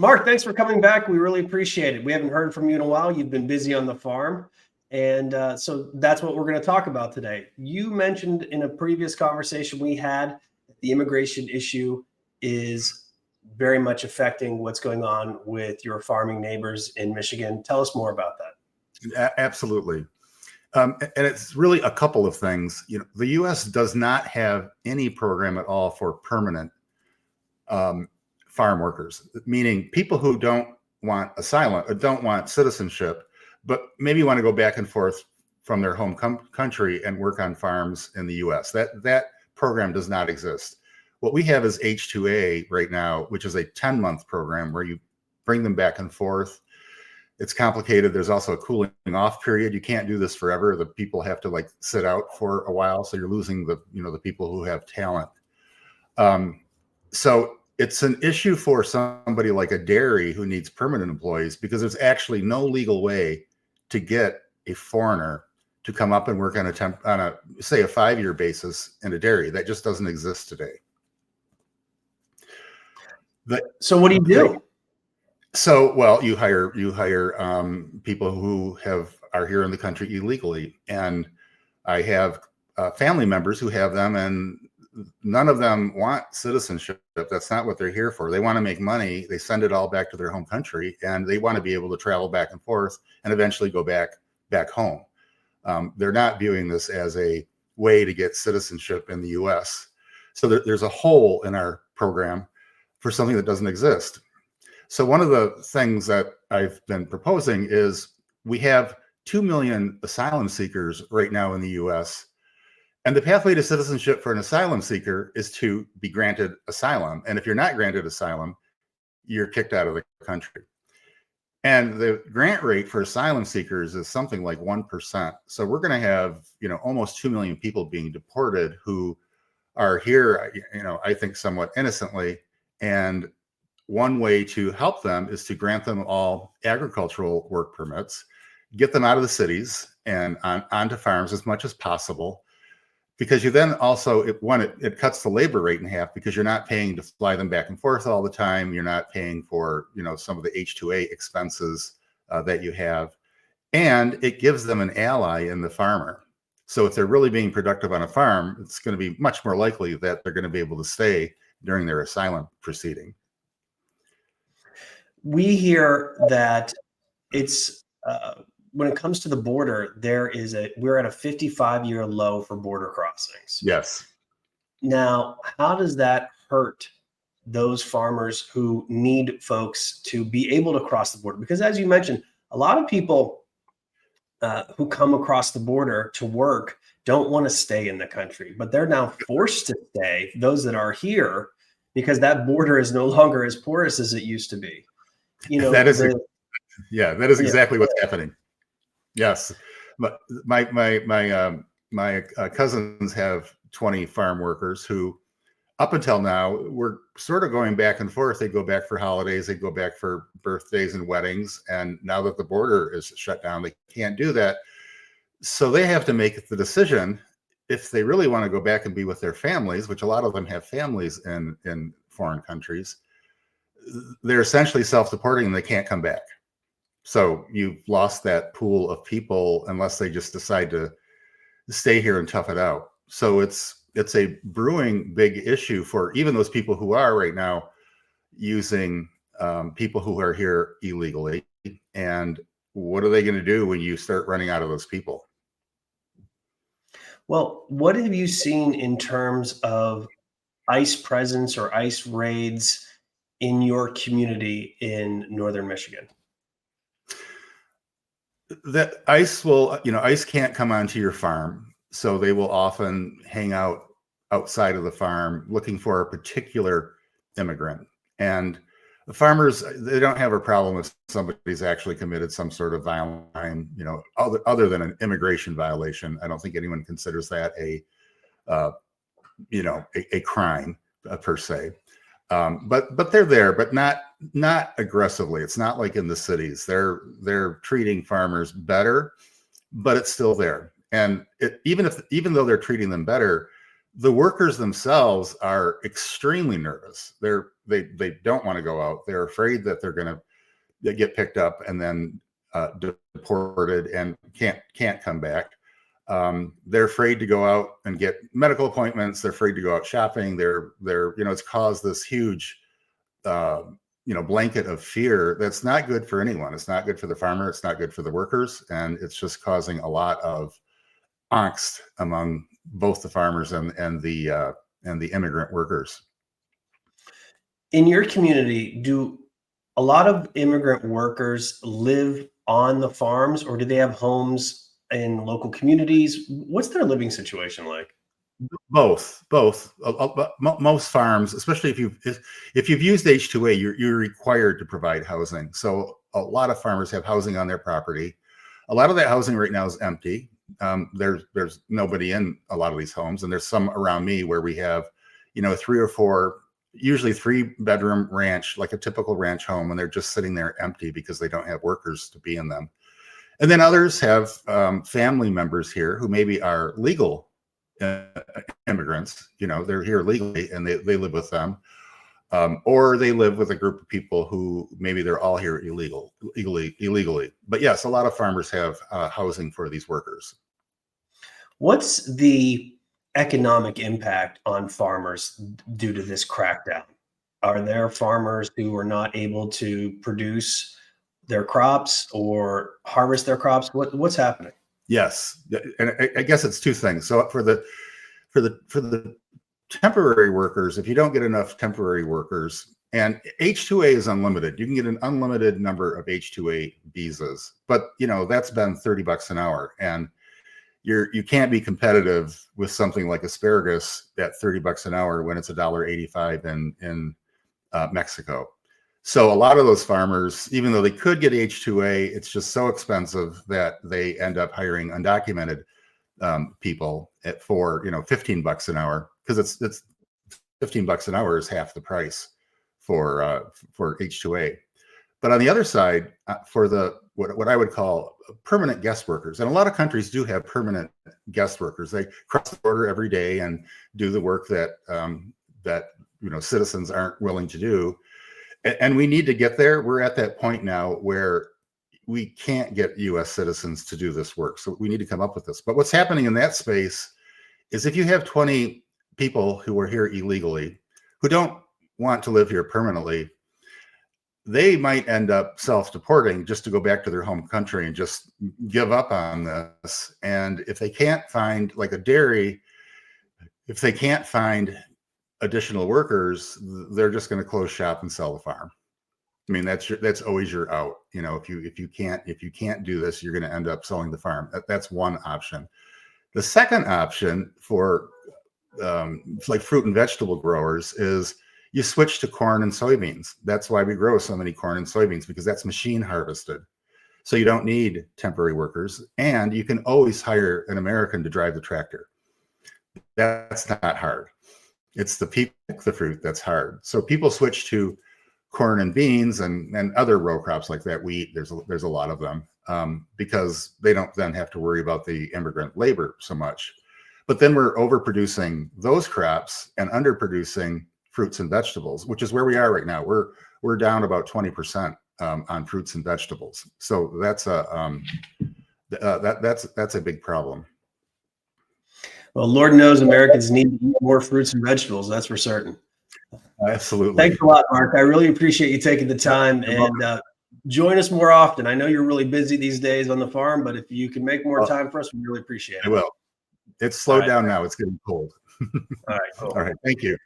Mark, thanks for coming back. We really appreciate it. We haven't heard from you in a while. You've been busy on the farm. And so that's what we're going to talk about today. You mentioned in a previous conversation we had, the immigration issue is very much affecting what's going on with your farming neighbors in Michigan. Tell us more about that. Absolutely. And it's really a couple of things. The U.S. does not have any program at all for permanent farm workers, meaning people who don't want asylum, don't want citizenship, but maybe want to go back and forth from their home country and work on farms in the U.S. That program does not exist. What we have is H-2A right now, which is a 10-month program where you bring them back and forth. It's complicated. There's also a cooling off period. You can't do this forever. The people have to sit out for a while. So you're losing the people who have talent. So it's an issue for somebody like a dairy who needs permanent employees, because there's actually no legal way to get a foreigner to come up and work on say a 5-year basis in a dairy. That just doesn't exist today. So what do you do? So, well, you hire people who are here in the country illegally, and I have family members who have them, and none of them want citizenship. That's not what they're here for. They want to make money. They send it all back to their home country, and they want to be able to travel back and forth and eventually go back home. They're not viewing this as a way to get citizenship in the U.S. So there's a hole in our program for something that doesn't exist. So one of the things that I've been proposing is we have 2 million asylum seekers right now in the U.S., and the pathway to citizenship for an asylum seeker is to be granted asylum. And if you're not granted asylum, you're kicked out of the country. And the grant rate for asylum seekers is something like 1%. So we're going to have, almost 2 million people being deported who are here, I think somewhat innocently. And one way to help them is to grant them all agricultural work permits, get them out of the cities and onto farms as much as possible. Because you then also, it cuts the labor rate in half, because you're not paying to fly them back and forth all the time. You're not paying for, some of the H-2A expenses that you have. And it gives them an ally in the farmer. So if they're really being productive on a farm, it's going to be much more likely that they're going to be able to stay during their asylum proceeding. We hear that it's when it comes to the border, we're at a 55-year low for border crossings. Yes. Now, how does that hurt those farmers who need folks to be able to cross the border? Because as you mentioned, a lot of people who come across the border to work don't want to stay in the country, but they're now forced to stay, those that are here, because that border is no longer as porous as it used to be. That is exactly what's happening. Yes, but my cousins have 20 farm workers who, up until now, were sort of going back and forth. They go back for holidays, they go back for birthdays and weddings, and now that the border is shut down, they can't do that. So they have to make the decision if they really want to go back and be with their families, which a lot of them have families in foreign countries. They're essentially self-deporting and they can't come back. So you've lost that pool of people unless they just decide to stay here and tough it out. So it's a brewing big issue for even those people who are right now using people who are here illegally. And what are they going to do when you start running out of those people? Well, what have you seen in terms of ICE presence or ICE raids in your community in northern Michigan? That ICE can't come onto your farm. So they will often hang out outside of the farm looking for a particular immigrant. And the farmers, they don't have a problem if somebody's actually committed some sort of violent crime, other than an immigration violation. I don't think anyone considers that a crime per se. But they're there, but not aggressively. It's not like in the cities. They're treating farmers better, but it's still there. And even though they're treating them better, the workers themselves are extremely nervous. They don't want to go out. They're afraid that they're going to get picked up and then deported and can't come back. They're afraid to go out and get medical appointments. They're afraid to go out shopping. They're it's caused this huge blanket of fear that's not good for anyone. It's not good for the farmer. It's not good for the workers, and it's just causing a lot of angst among both the farmers and the immigrant workers. In your community, do a lot of immigrant workers live on the farms, or do they have homes in local communities? What's their living situation like? Both. Most farms, especially if you've used H-2A, you're required to provide housing. So a lot of farmers have housing on their property. A lot of that housing right now is empty. There's nobody in a lot of these homes, and there's some around me where we have, 3 or 4, usually 3-bedroom ranch, like a typical ranch home, and they're just sitting there empty because they don't have workers to be in them. And then others have family members here who maybe are legal immigrants. They're here legally and they live with them, or they live with a group of people who maybe they're all here illegally. But yes, a lot of farmers have housing for these workers. What's the economic impact on farmers due to this crackdown? Are there farmers who are not able to produce their crops or harvest their crops? What's happening? Yes, and I guess it's two things. So for the temporary workers, if you don't get enough temporary workers, and H-2A is unlimited, you can get an unlimited number of H-2A visas, but that's been $30 an hour, and you can't be competitive with something like asparagus at $30 an hour when it's $1.85 in Mexico. So a lot of those farmers, even though they could get H-2A, it's just so expensive that they end up hiring undocumented people for $15 an hour, because it's $15 an hour is half the price for H-2A. But on the other side, for the what I would call permanent guest workers, and a lot of countries do have permanent guest workers. They cross the border every day and do the work that citizens aren't willing to do. And we need to get there. We're at that point now where we can't get U.S. citizens to do this work. So we need to come up with this. But what's happening in that space is if you have 20 people who are here illegally, who don't want to live here permanently, they might end up self-deporting just to go back to their home country and just give up on this. And if they can't find, like a dairy, if they can't find additional workers, they're just going to close shop and sell the farm. I mean, that's always your out. If you can't do this, you're going to end up selling the farm. That's one option. The second option for like fruit and vegetable growers is you switch to corn and soybeans. That's why we grow so many corn and soybeans, because that's machine harvested. So you don't need temporary workers, and you can always hire an American to drive the tractor. That's not hard. It's the people pick the fruit that's hard. So people switch to corn and beans and other row crops like that, wheat. There's a lot of them because they don't then have to worry about the immigrant labor so much. But then we're overproducing those crops and underproducing fruits and vegetables, which is where we are right now. We're down about 20% on fruits and vegetables. So that's a big problem. Well, Lord knows Americans need to eat more fruits and vegetables. That's for certain. Absolutely. Thanks a lot, Mark. I really appreciate you taking the time, and join us more often. I know you're really busy these days on the farm, but if you can make more time for us, we really appreciate it. I will. It's slowed down now. It's getting cold. All right, cool. All right. Thank you.